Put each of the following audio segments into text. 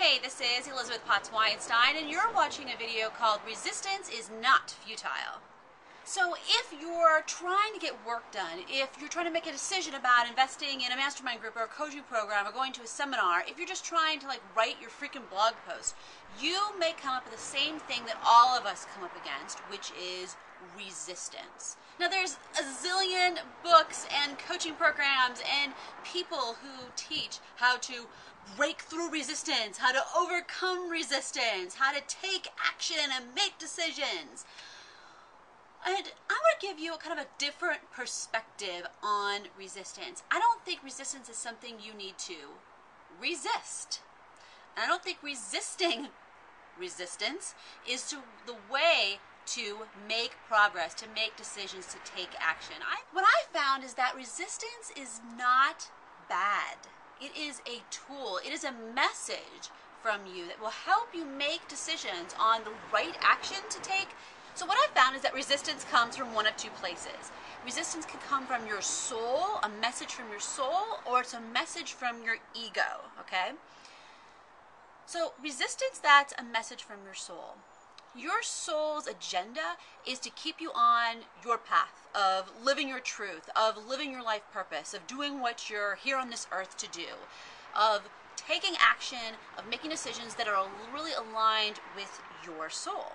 Hey, this is Elizabeth Potts-Weinstein, and you're watching a video called Resistance is Not Futile. So if you're trying to get work done, if you're trying to make a decision about investing in a mastermind group or a coaching program or going to a seminar, if you're just trying to write your freaking blog post, you may come up with the same thing that all of us come up against, which is resistance. Now there's a zillion books and coaching programs and people who teach how to break through resistance, how to overcome resistance, how to take action and make decisions. And I want to give you a kind of a different perspective on resistance. I don't think resistance is something you need to resist. And I don't think resisting resistance is the way to make progress, to make decisions, to take action. What I found is that resistance is not bad. It is a tool. It is a message from you that will help you make decisions on the right action to take. So what I've found is that resistance comes from one of two places. Resistance can come from your soul, a message from your soul, or it's a message from your ego, okay? So resistance, that's a message from your soul. Your soul's agenda is to keep you on your path of living your truth, of living your life purpose, of doing what you're here on this earth to do, of taking action, of making decisions that are really aligned with your soul.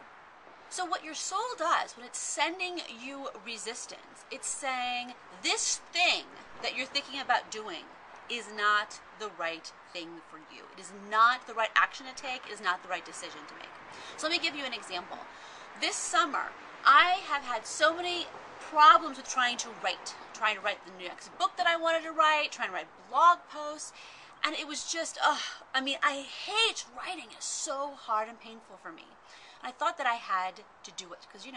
So what your soul does when it's sending you resistance, it's saying this thing that you're thinking about doing is not the right thing for you. It is not the right action to take. It is not the right decision to make. So let me give you an example. This summer, I have had so many problems with trying to write the next book that I wanted to write, trying to write blog posts, and it was just, I hate writing. It's so hard and painful for me. I thought that I had to do it because,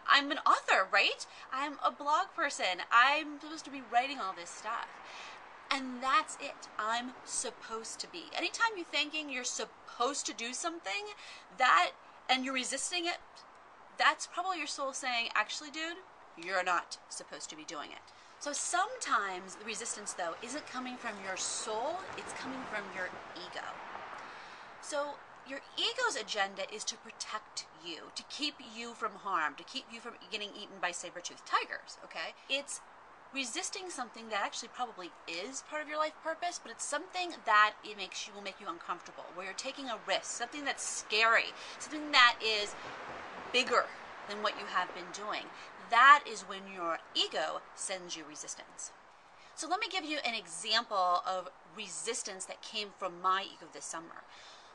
I'm an author, right? I'm a blog person. I'm supposed to be writing all this stuff. And that's it. I'm supposed to be. Anytime you're thinking you're supposed to do something and you're resisting it, that's probably your soul saying, actually, dude, you're not supposed to be doing it. So sometimes the resistance, though, isn't coming from your soul. It's coming from your ego. So your ego's agenda is to protect you, to keep you from harm, to keep you from getting eaten by saber-toothed tigers, okay? It's resisting something that actually probably is part of your life purpose, but it's something that will make you uncomfortable, where you're taking a risk, something that's scary, something that is bigger than what you have been doing. That is when your ego sends you resistance. So let me give you an example of resistance that came from my ego this summer.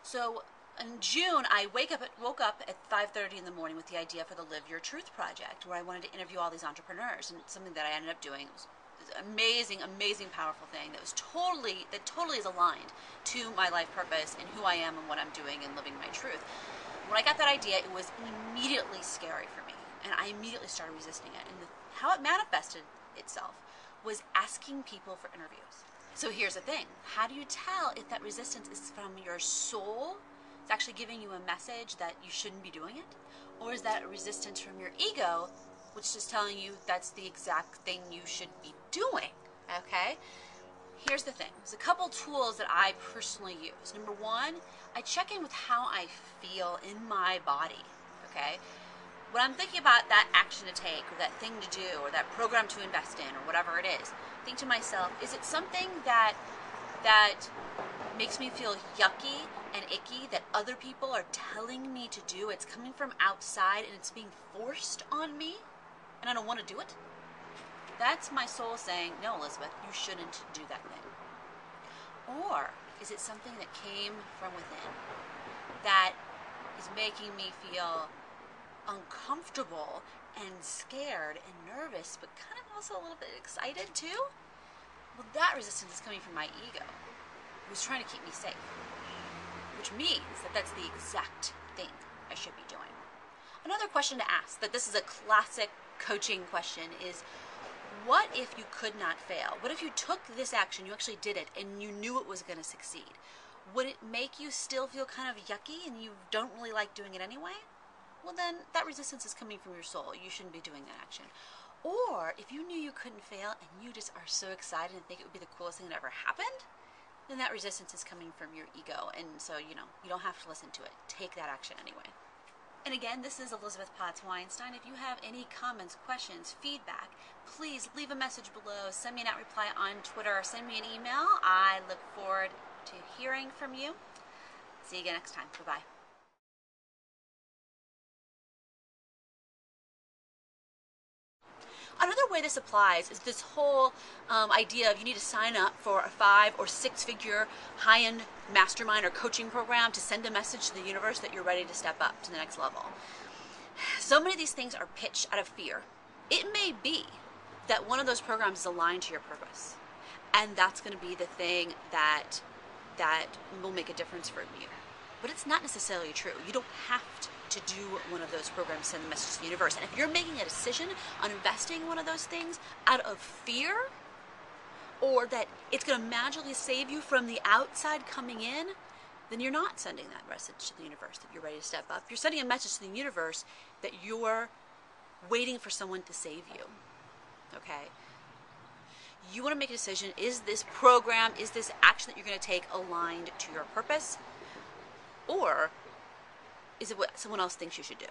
So in June, I woke up at 5:30 in the morning with the idea for the Live Your Truth project, where I wanted to interview all these entrepreneurs, and it's something that I ended up doing. It was an amazing, amazing, powerful thing that totally is aligned to my life purpose and who I am and what I'm doing and living my truth. When I got that idea, it was immediately scary for me, and I immediately started resisting it. And how it manifested itself was asking people for interviews. So here's the thing. How do you tell if that resistance is from your soul? It's actually giving you a message that you shouldn't be doing it? Or is that a resistance from your ego, which is telling you that's the exact thing you should be doing? Okay? Here's the thing. There's a couple tools that I personally use. Number one, I check in with how I feel in my body. Okay? When I'm thinking about that action to take, or that thing to do, or that program to invest in, or whatever it is, think to myself, is it something that makes me feel yucky and icky, that other people are telling me to do? It's coming from outside and it's being forced on me and I don't want to do it? That's my soul saying, no, Elizabeth, you shouldn't do that thing. Or is it something that came from within that is making me feel uncomfortable and scared and nervous, but kind of also a little bit excited too? Well, that resistance is coming from my ego, who's trying to keep me safe, which means that that's the exact thing I should be doing. Another question to ask, that this is a classic coaching question, is what if you could not fail? What if you took this action, you actually did it, and you knew it was going to succeed? Would it make you still feel kind of yucky and you don't really like doing it anyway? Well, then that resistance is coming from your soul. You shouldn't be doing that action. Or if you knew you couldn't fail and you just are so excited and think it would be the coolest thing that ever happened, then that resistance is coming from your ego. And so, you don't have to listen to it. Take that action anyway. And again, this is Elizabeth Potts Weinstein. If you have any comments, questions, feedback, please leave a message below. Send me an @reply on Twitter. Send me an email. I look forward to hearing from you. See you again next time. Bye-bye. Another way this applies is this whole idea of you need to sign up for a 5 or 6 figure high-end mastermind or coaching program to send a message to the universe that you're ready to step up to the next level. So many of these things are pitched out of fear. It may be that one of those programs is aligned to your purpose, and that's going to be the thing that will make a difference for you. But it's not necessarily true. You don't have to do one of those programs, send the message to the universe. And if you're making a decision on investing in one of those things out of fear, or that it's going to magically save you from the outside coming in, then you're not sending that message to the universe that you're ready to step up. You're sending a message to the universe that you're waiting for someone to save you. Okay? You want to make a decision. Is this program, is this action that you're going to take aligned to your purpose? Or is it what someone else thinks you should do?